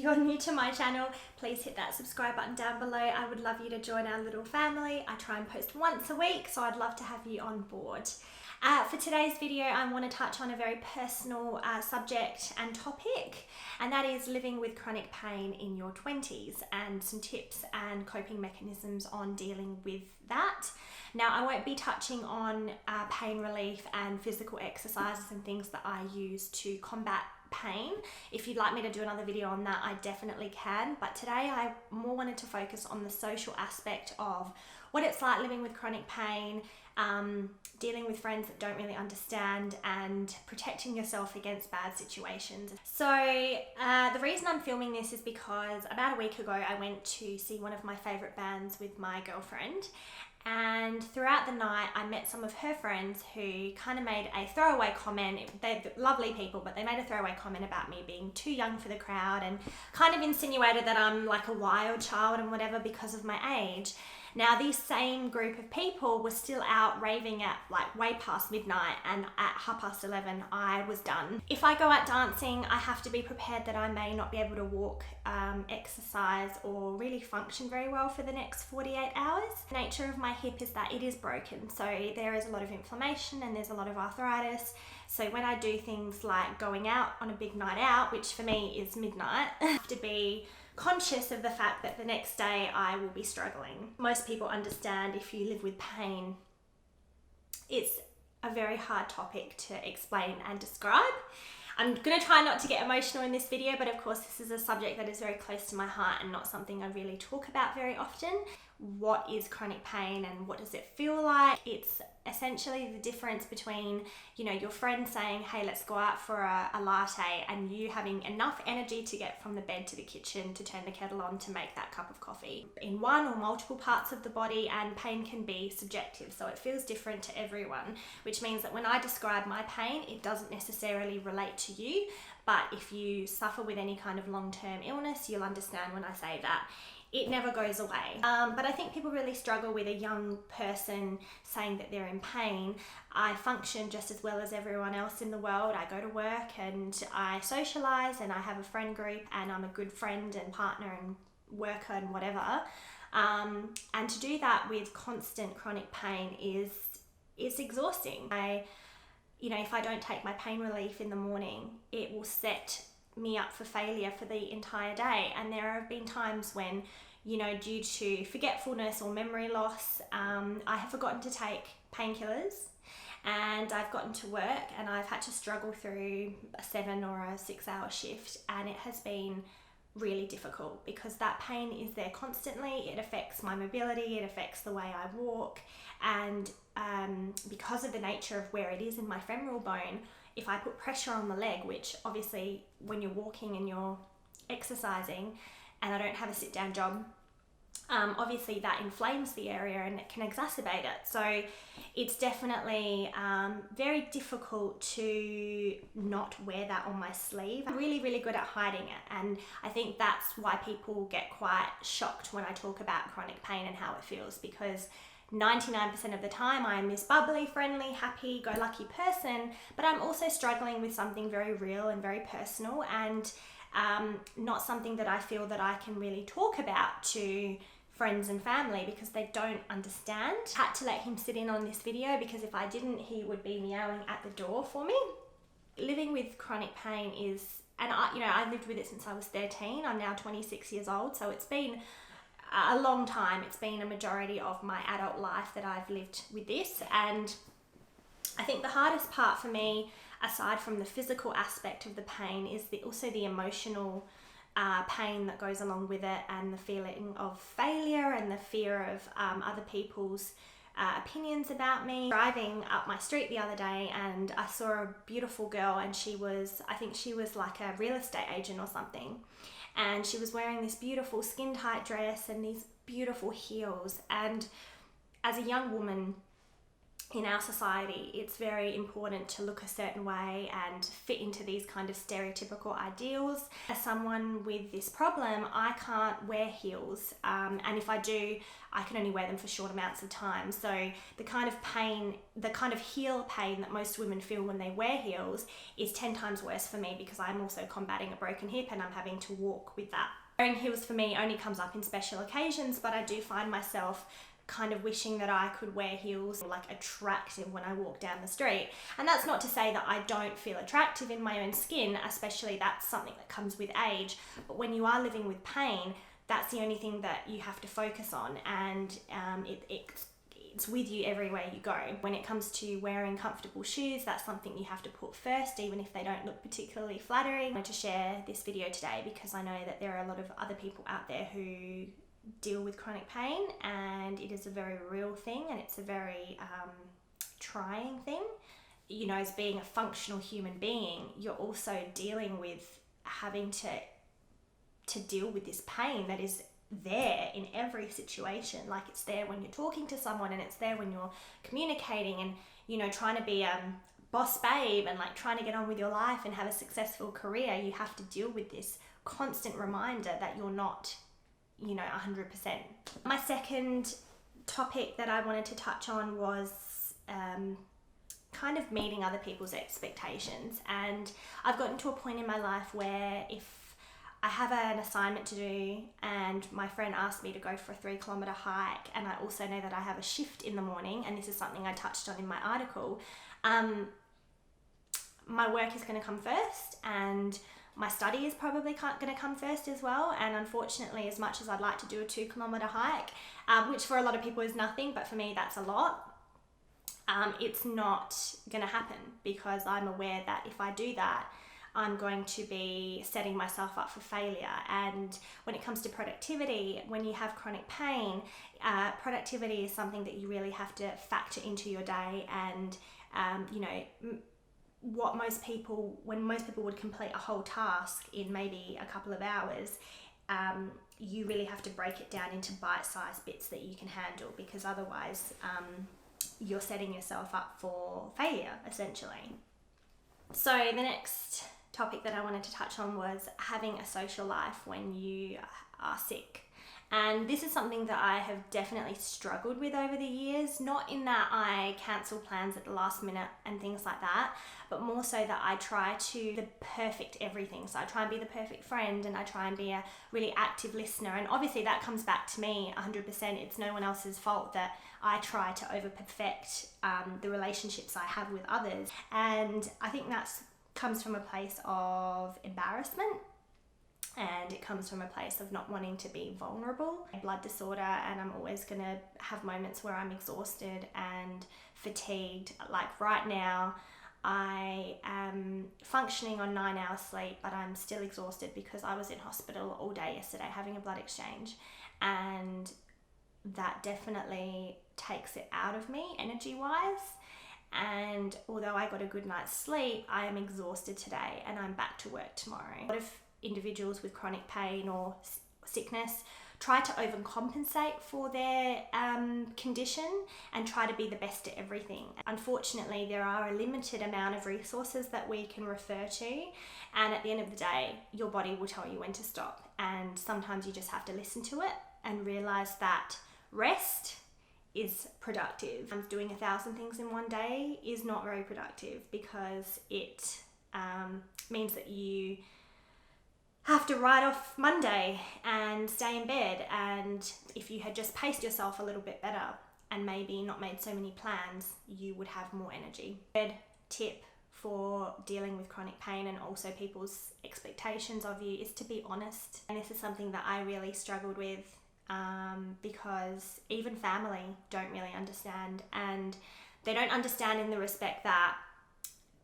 you're new to my channel, please hit that subscribe button down below. I would love you to join our little family. I try and post once a week, so I'd love to have you on board. For today's video, I want to touch on a very personal subject and topic, and that is living with chronic pain in your 20s and some tips and coping mechanisms on dealing with that. Now, I won't be touching on pain relief and physical exercises and things that I use to combat pain. If you'd like me to do another video on that, I definitely can. But today I more wanted to focus on the social aspect of what it's like living with chronic pain, dealing with friends that don't really understand, and protecting yourself against bad situations. So the reason I'm filming this is because about a week ago I went to see one of my favourite bands with my girlfriend, and throughout the night I met some of her friends who kind of made a throwaway comment. They're lovely people, but they made a throwaway comment about me being too young for the crowd and kind of insinuated that I'm like a wild child and whatever because of my age. Now, these same group of people were still out raving at like way past midnight, and at 11:30 I was done. If I go out dancing, I have to be prepared that I may not be able to walk, exercise, or really function very well for the next 48 hours. The nature of my hip is that it is broken, so there is a lot of inflammation and there's a lot of arthritis. So when I do things like going out on a big night out, which for me is midnight, I have to be conscious of the fact that the next day I will be struggling. Most people understand if you live with pain, it's a very hard topic to explain and describe. I'm going to try not to get emotional in this video, but of course this is a subject that is very close to my heart and not something I really talk about very often. What is chronic pain and what does it feel like? It's essentially the difference between, you know, your friend saying, hey, let's go out for a latte, and you having enough energy to get from the bed to the kitchen to turn the kettle on to make that cup of coffee. In one or multiple parts of the body, and pain can be subjective, so it feels different to everyone, which means that when I describe my pain, it doesn't necessarily relate to you, but if you suffer with any kind of long-term illness, you'll understand when I say that. It never goes away. But I think people really struggle with a young person saying that they're in pain. I function just as well as everyone else in the world. I go to work and I socialise and I have a friend group and I'm a good friend and partner and worker and whatever. And to do that with constant chronic pain is exhausting. If I don't take my pain relief in the morning, it will set me up for failure for the entire day. And there have been times when, due to forgetfulness or memory loss, I have forgotten to take painkillers, and I've gotten to work and I've had to struggle through a 7 or a 6 hour shift, and it has been really difficult because that pain is there constantly. It affects my mobility, it affects the way I walk, and because of the nature of where it is in my femoral bone, if I put pressure on the leg, which obviously when you're walking and you're exercising and I don't have a sit down job, obviously that inflames the area and it can exacerbate it. So it's definitely very difficult to not wear that on my sleeve. I'm really, really good at hiding it, and I think that's why people get quite shocked when I talk about chronic pain and how it feels, because 99% of the time I am this bubbly, friendly, happy-go-lucky person, but I'm also struggling with something very real and very personal, and not something that I feel that I can really talk about to friends and family because they don't understand. I had to let him sit in on this video because if I didn't, he would be meowing at the door for me. Living with chronic pain is, and I lived with it since I was 13. I'm now 26 years old, so it's been a long time. It's been a majority of my adult life that I've lived with this, and I think the hardest part for me, aside from the physical aspect of the pain, is also the emotional pain that goes along with it, and the feeling of failure and the fear of other people's opinions about me. Driving up my street the other day and I saw a beautiful girl, and I think she was like a real estate agent or something, and she was wearing this beautiful skin tight dress and these beautiful heels, and as a young woman in our society, it's very important to look a certain way and fit into these kind of stereotypical ideals. As someone with this problem, I can't wear heels, and if I do, I can only wear them for short amounts of time. So the kind of pain, the kind of heel pain that most women feel when they wear heels is 10 times worse for me, because I'm also combating a broken hip and I'm having to walk with that. Wearing heels for me only comes up in special occasions, but I do find myself kind of wishing that I could wear heels like attractive when I walk down the street. And that's not to say that I don't feel attractive in my own skin, especially that's something that comes with age. But when you are living with pain, that's the only thing that you have to focus on, and it's with you everywhere you go. When it comes to wearing comfortable shoes, that's something you have to put first, even if they don't look particularly flattering. I wanted to share this video today because I know that there are a lot of other people out there who deal with chronic pain, and it is a very real thing, and it's a very trying thing. You know, as being a functional human being, you're also dealing with having to deal with this pain that is there in every situation. Like, it's there when you're talking to someone, and it's there when you're communicating and, you know, trying to be a boss babe and like trying to get on with your life and have a successful career. You have to deal with this constant reminder that you're not, you know, 100%. My second topic that I wanted to touch on was kind of meeting other people's expectations. And I've gotten to a point in my life where if I have an assignment to do and my friend asked me to go for a 3-kilometer hike, and I also know that I have a shift in the morning, and this is something I touched on in my article, my work is going to come first, and my study is probably going to come first as well. And unfortunately, as much as I'd like to do a 2-kilometer hike, which for a lot of people is nothing, but for me that's a lot, it's not going to happen, because I'm aware that if I do that, I'm going to be setting myself up for failure. And when it comes to productivity, when you have chronic pain, productivity is something that you really have to factor into your day. And you know, when most people would complete a whole task in maybe a couple of hours, you really have to break it down into bite-sized bits that you can handle, because otherwise you're setting yourself up for failure, essentially. So the next topic that I wanted to touch on was having a social life when you are sick. And this is something that I have definitely struggled with over the years, not in that I cancel plans at the last minute and things like that, but more so that I try to the perfect everything. So I try and be the perfect friend, and I try and be a really active listener. And obviously that comes back to me 100%. It's no one else's fault that I try to over perfect the relationships I have with others. And I think that's comes from a place of embarrassment, and it comes from a place of not wanting to be vulnerable. Blood disorder, and I'm always going to have moments where I'm exhausted and fatigued. Like right now, I am functioning on 9 hours sleep, but I'm still exhausted because I was in hospital all day yesterday having a blood exchange, and that definitely takes it out of me energy-wise. And although I got a good night's sleep, I am exhausted today, and I'm back to work tomorrow. A lot of individuals with chronic pain or sickness try to overcompensate for their condition and try to be the best at everything. Unfortunately, there are a limited amount of resources that we can refer to, and at the end of the day, your body will tell you when to stop. And sometimes you just have to listen to it and realize that rest is productive. Doing 1,000 things in one day is not very productive, because it means that you have to write off Monday and stay in bed. And if you had just paced yourself a little bit better and maybe not made so many plans, you would have more energy. Third tip for dealing with chronic pain and also people's expectations of you is to be honest. And this is something that I really struggled with, because even family don't really understand, and they don't understand in the respect that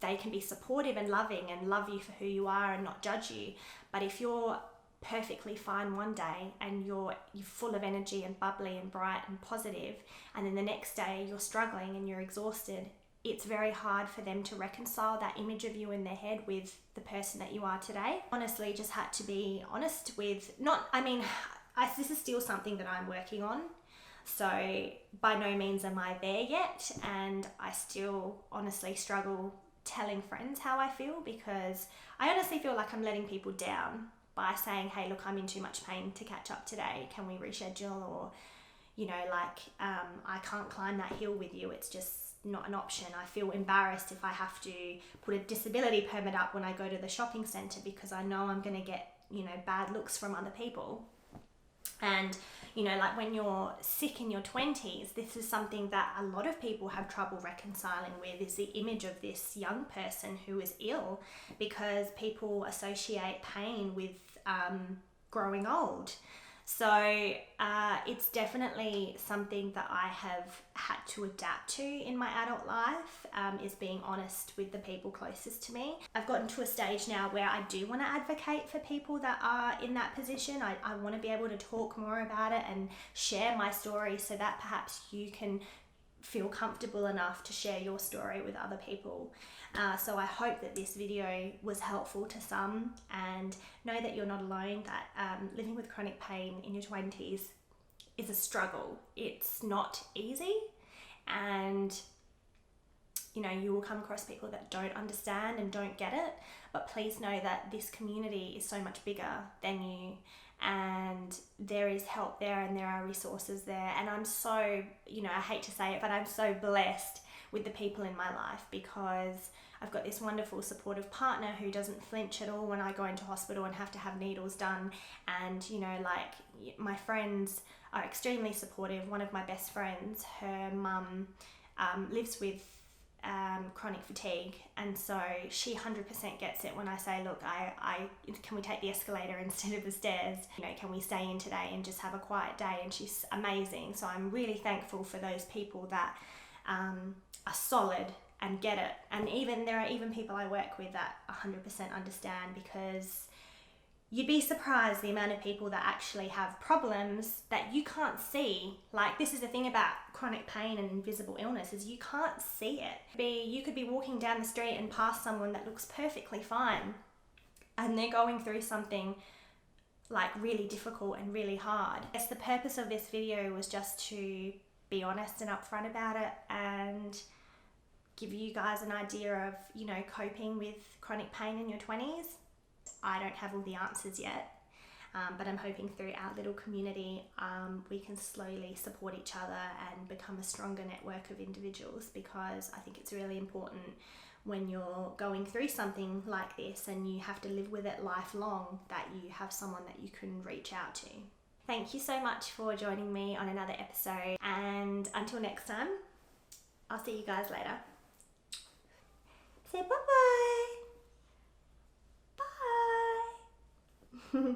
they can be supportive and loving and love you for who you are and not judge you. But if you're perfectly fine one day and you're full of energy and bubbly and bright and positive, and then the next day you're struggling and you're exhausted, it's very hard for them to reconcile that image of you in their head with the person that you are today. Honestly, just had to be honest with, this is still something that I'm working on. So by no means am I there yet, and I still honestly struggle telling friends how I feel, because I honestly feel like I'm letting people down by saying, hey, look, I'm in too much pain to catch up today. Can we reschedule? Or, I can't climb that hill with you. It's just not an option. I feel embarrassed if I have to put a disability permit up when I go to the shopping centre, because I know I'm going to get, bad looks from other people. And, like when you're sick in your 20s, this is something that a lot of people have trouble reconciling with, is the image of this young person who is ill, because people associate pain with growing old. So it's definitely something that I have had to adapt to in my adult life, is being honest with the people closest to me. I've gotten to a stage now where I do want to advocate for people that are in that position. I want to be able to talk more about it and share my story, so that perhaps you can feel comfortable enough to share your story with other people. So I hope that this video was helpful to some, and know that you're not alone, that living with chronic pain in your 20s is a struggle. It's not easy, and you will come across people that don't understand and don't get it, but please know that this community is so much bigger than you, and there is help there, and there are resources there. And I'm so, I hate to say it, but I'm so blessed with the people in my life, because I've got this wonderful supportive partner who doesn't flinch at all when I go into hospital and have to have needles done. And my friends are extremely supportive. One of my best friends, her mum lives with chronic fatigue, and so she 100% gets it when I say, look, I can we take the escalator instead of the stairs? Can we stay in today and just have a quiet day? And she's amazing. So I'm really thankful for those people that are solid and get it. And there are even people I work with that 100% understand, because you'd be surprised the amount of people that actually have problems that you can't see. Like, this is the thing about chronic pain and invisible illness, is you can't see it. You could be walking down the street and pass someone that looks perfectly fine, and they're going through something like really difficult and really hard. I guess the purpose of this video was just to be honest and upfront about it, and give you guys an idea of, coping with chronic pain in your 20s. I don't have all the answers yet, but I'm hoping through our little community, we can slowly support each other and become a stronger network of individuals, because I think it's really important when you're going through something like this and you have to live with it lifelong, that you have someone that you can reach out to. Thank you so much for joining me on another episode, and until next time, I'll see you guys later. Say bye-bye. Bye.